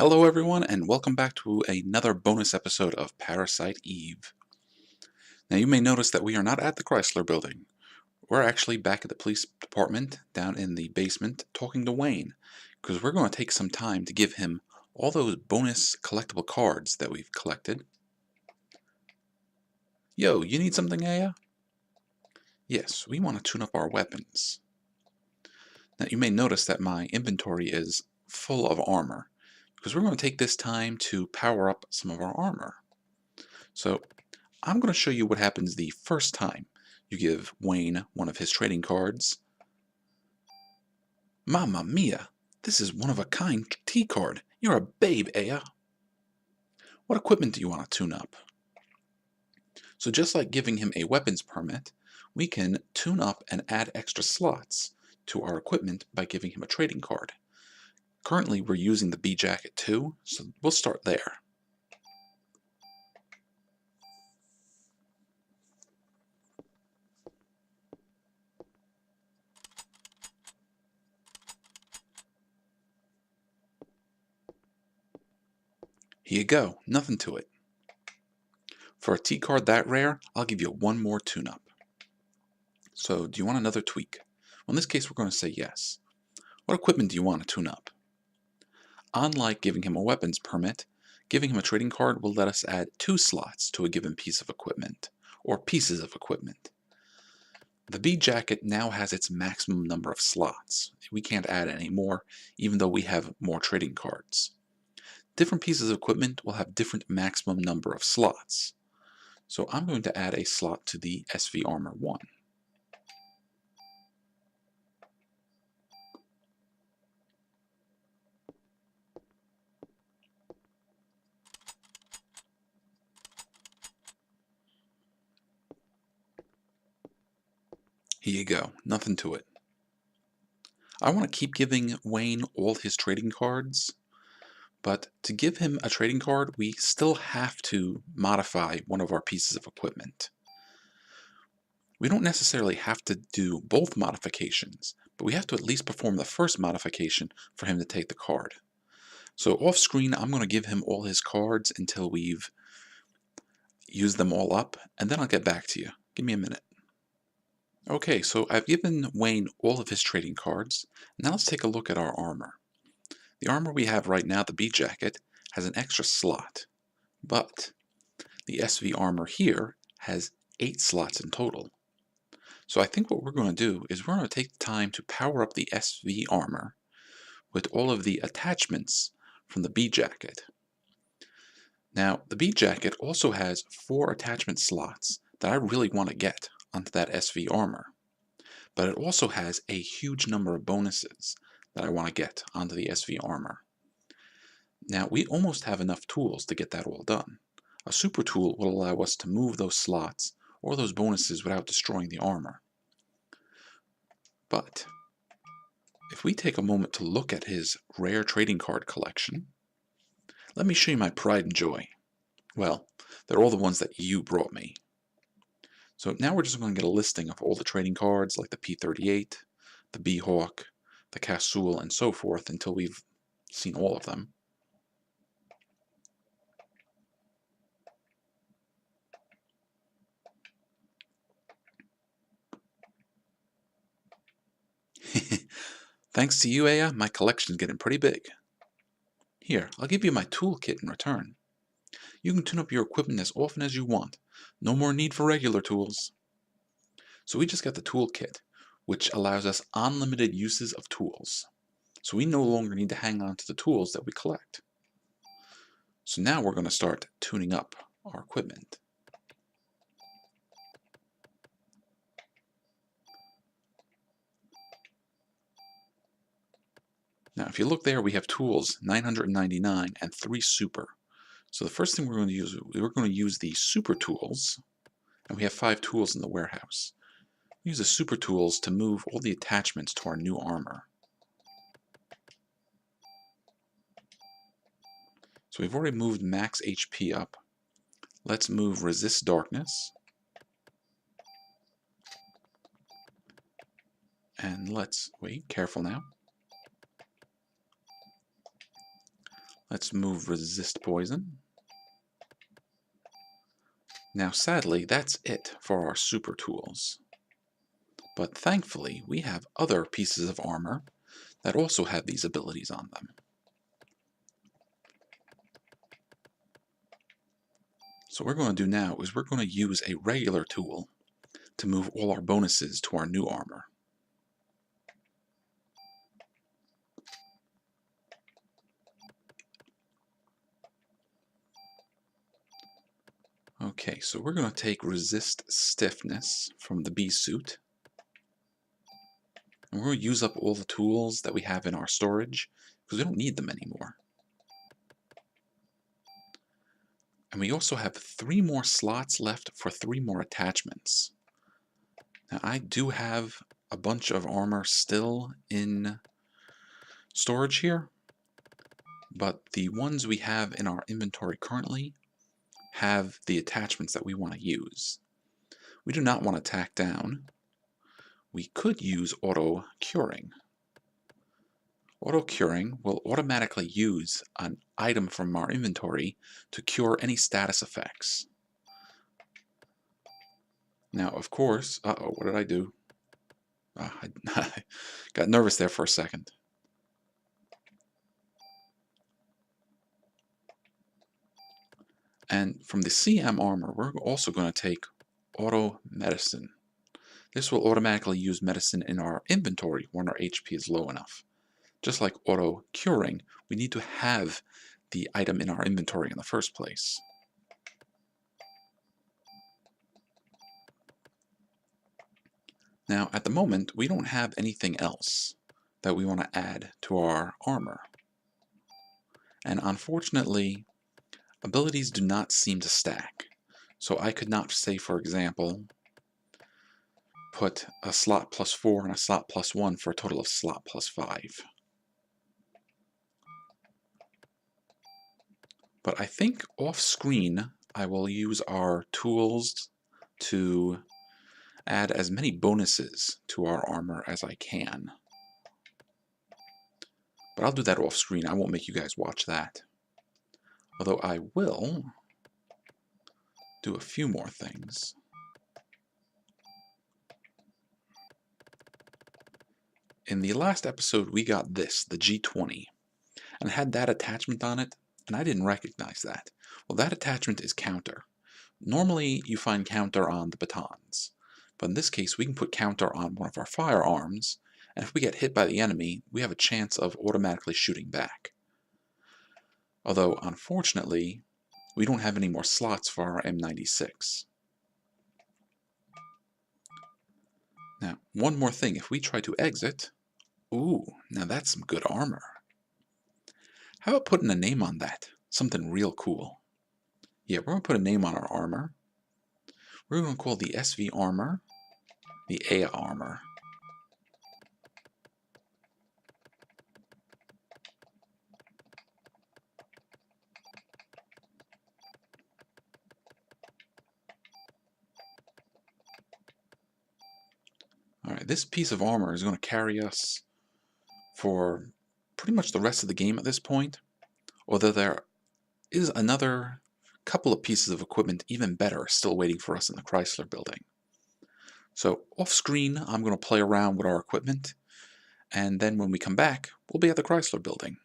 Hello everyone and welcome back to another bonus episode of Parasite Eve. Now you may notice that we are not at the Chrysler building. We're actually back at the police department down in the basement talking to Wayne because we're going to take some time to give him all those bonus collectible cards that we've collected. Yo, you need something, Aya? Yes, we want to tune up our weapons. Now you may notice that my inventory is full of armor because we're going to take this time to power up some of our armor. So I'm going to show you what happens the first time you give Wayne one of his trading cards. Mamma mia! This is one-of-a-kind T card. You're a babe, Aya. What equipment do you want to tune up? So just like giving him a weapons permit, we can tune up and add extra slots to our equipment by giving him a trading card. Currently we're using the B jacket too, so we'll start there. Here you go, nothing to it. For a T card that rare, I'll give you one more tune-up. So, do you want another tweak? Well, in this case, we're going to say yes. What equipment do you want to tune up? Unlike giving him a weapons permit, giving him a trading card will let us add 2 slots to a given piece of equipment, or pieces of equipment. The B jacket now has its maximum number of slots. We can't add any more, even though we have more trading cards. Different pieces of equipment will have different maximum number of slots. So I'm going to add a slot to the SV Armor 1. Here you go, nothing to it. I want to keep giving Wayne all his trading cards, but to give him a trading card, we still have to modify one of our pieces of equipment. We don't necessarily have to do both modifications, but we have to at least perform the first modification for him to take the card. So off screen, I'm going to give him all his cards until we've used them all up, and then I'll get back to you. Give me a minute. Okay, so I've given Wayne all of his trading cards. Now let's take a look at our armor. The armor we have right now, the B jacket, has an extra slot, but the SV armor here has 8 slots in total. So I think what we're going to do is we're going to take the time to power up the SV armor with all of the attachments from the B jacket. Now, the B jacket also has 4 attachment slots that I really want to get onto that SV armor, but it also has a huge number of bonuses that I want to get onto the SV armor. Now, we almost have enough tools to get that all done. A super tool will allow us to move those slots or those bonuses without destroying the armor. But if we take a moment to look at his rare trading card collection, let me show you my pride and joy. Well, they're all the ones that you brought me. So now we're just going to get a listing of all the trading cards like the P38, the B-Hawk, the Casul, and so forth until we've seen all of them. Thanks to you, Aya, my collection's getting pretty big. Here, I'll give you my toolkit in return. You can tune up your equipment as often as you want. No more need for regular tools. So we just got the toolkit, which allows us unlimited uses of tools. So we no longer need to hang on to the tools that we collect. So now we're going to start tuning up our equipment. Now if you look there, we have tools 999 and 3 super. So the first thing we're going to use the super tools, and we have 5 tools in the warehouse. We use the super tools to move all the attachments to our new armor. So we've already moved max HP up. Let's move resist darkness. And let's, wait, careful now. Let's move resist poison. Now sadly, that's it for our super tools. But thankfully, we have other pieces of armor that also have these abilities on them. So what we're going to do now is we're going to use a regular tool to move all our bonuses to our new armor. Okay, so we're going to take resist stiffness from the bee suit. And we're going to use up all the tools that we have in our storage because we don't need them anymore. And we also have 3 more slots left for 3 more attachments. Now I do have a bunch of armor still in storage here, but the ones we have in our inventory currently have the attachments that we want to use. We do not want to tack down. We could use auto curing. Auto curing will automatically use an item from our inventory to cure any status effects. Now, of course, what did I do? I got nervous there for a second. And from the CM armor, we're also going to take auto medicine. This will automatically use medicine in our inventory when our HP is low enough. Just like auto curing, we need to have the item in our inventory in the first place. Now, at the moment, we don't have anything else that we want to add to our armor. And unfortunately, abilities do not seem to stack. So I could not say, for example, put a slot +4 and a slot +1 for a total of slot +5. But I think off screen I will use our tools to add as many bonuses to our armor as I can. But I'll do that off screen. I won't make you guys watch that. Although I will do a few more things. In the last episode we got this, the G20, and it had that attachment on it, and I didn't recognize that. Well, that attachment is counter. Normally you find counter on the batons, but in this case we can put counter on one of our firearms, and if we get hit by the enemy, we have a chance of automatically shooting back. Although, unfortunately, we don't have any more slots for our M96. Now, one more thing, if we try to exit, ooh, now that's some good armor. How about putting a name on that? Something real cool. Yeah, we're going to put a name on our armor. We're going to call the SV armor the A armor. Alright, this piece of armor is going to carry us for pretty much the rest of the game at this point, although there is another couple of pieces of equipment even better still waiting for us in the Chrysler building. So off screen I'm going to play around with our equipment, and then when we come back we'll be at the Chrysler building.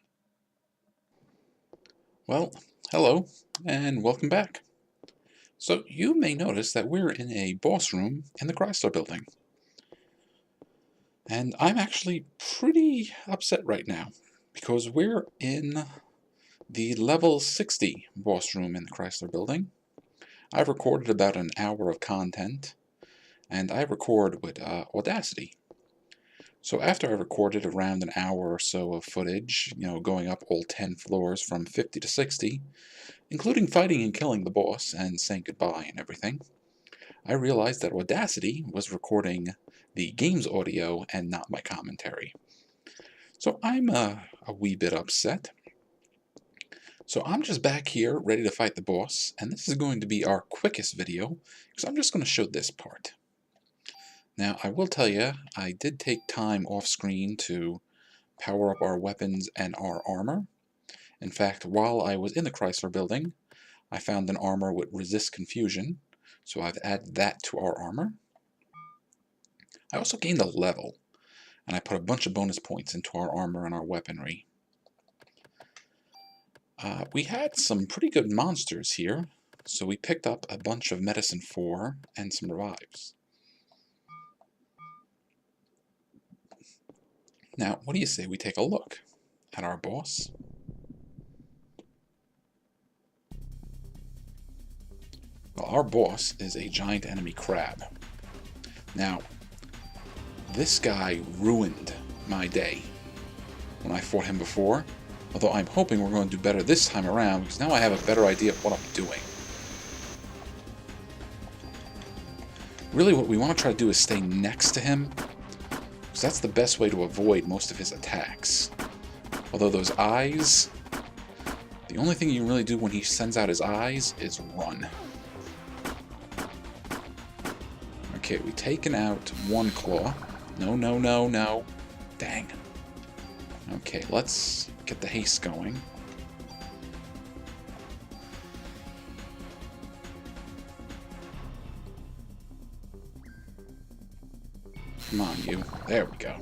Well, hello and welcome back. So you may notice that we're in a boss room in the Chrysler building. And I'm actually pretty upset right now because we're in the level 60 boss room in the Chrysler building. I've recorded about an hour of content, and I record with Audacity. So after I recorded around an hour or so of footage, going up all 10 floors from 50 to 60, including fighting and killing the boss and saying goodbye and everything, I realized that Audacity was recording the game's audio and not my commentary. So I'm a wee bit upset. So I'm just back here ready to fight the boss, and this is going to be our quickest video because I'm just going to show this part. Now I will tell you, I did take time off screen to power up our weapons and our armor, In fact, while I was in the Chrysler building, I found an armor with resist confusion, so I've added that to our armor. I also gained a level, and I put a bunch of bonus points into our armor and our weaponry. We had some pretty good monsters here, so we picked up a bunch of medicine 4 and some revives. Now, what do you say we take a look at our boss? Well, our boss is a giant enemy crab. Now, this guy ruined my day when I fought him before, although I'm hoping we're going to do better this time around, because now I have a better idea of what I'm doing. Really, what we want to try to do is stay next to him, because that's the best way to avoid most of his attacks. Although those eyes, the only thing you can really do when he sends out his eyes is run. Okay, we've taken out one claw. No, no, no, no. Dang. Okay, let's get the haste going. Come on, you. There we go.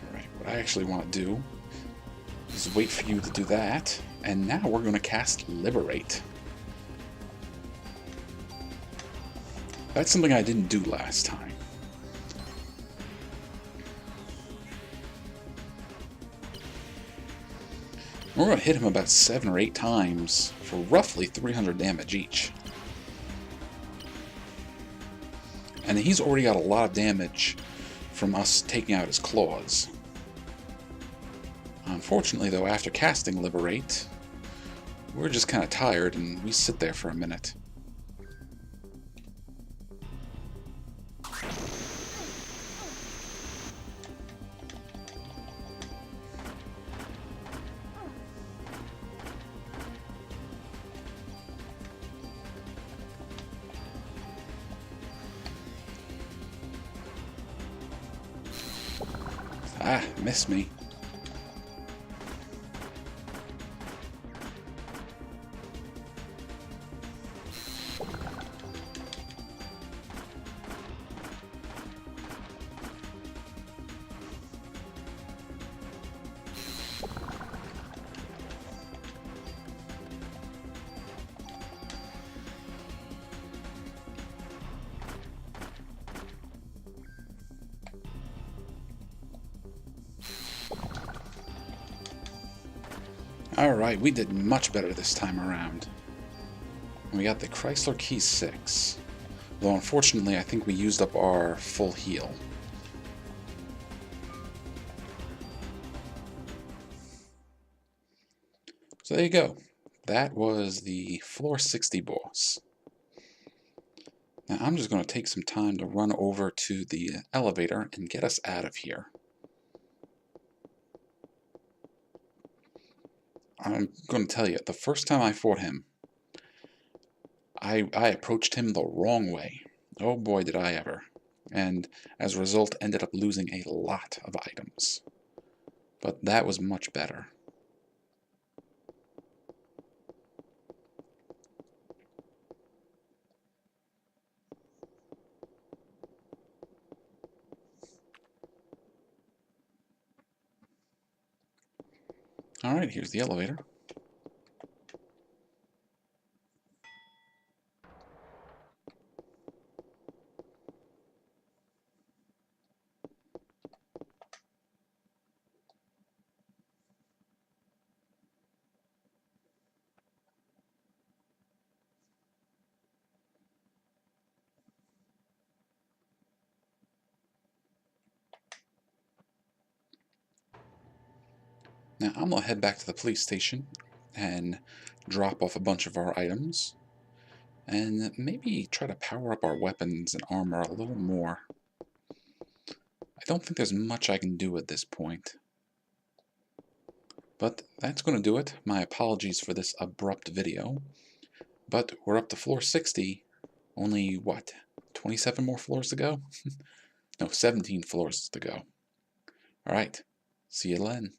Alright, what I actually want to do is wait for you to do that. And now we're going to cast Liberate. That's something I didn't do last time. We're going to hit him about 7 or 8 times for roughly 300 damage each. And he's already got a lot of damage from us taking out his claws. Unfortunately, though, after casting Liberate, we're just kind of tired and we sit there for a minute. Ah, missed me. Alright, we did much better this time around. And we got the Chrysler Key 6. Though unfortunately I think we used up our full heal. So there you go. That was the floor 60 boss. Now I'm just going to take some time to run over to the elevator and get us out of here. I'm going to tell you, the first time I fought him, I approached him the wrong way. Oh boy, did I ever. And as a result, ended up losing a lot of items. But that was much better. Alright, here's the elevator. Now I'm going to head back to the police station and drop off a bunch of our items and maybe try to power up our weapons and armor a little more. I don't think there's much I can do at this point. But that's going to do it. My apologies for this abrupt video. But we're up to floor 60. Only, what, 27 more floors to go? No, 17 floors to go. All right. See you then.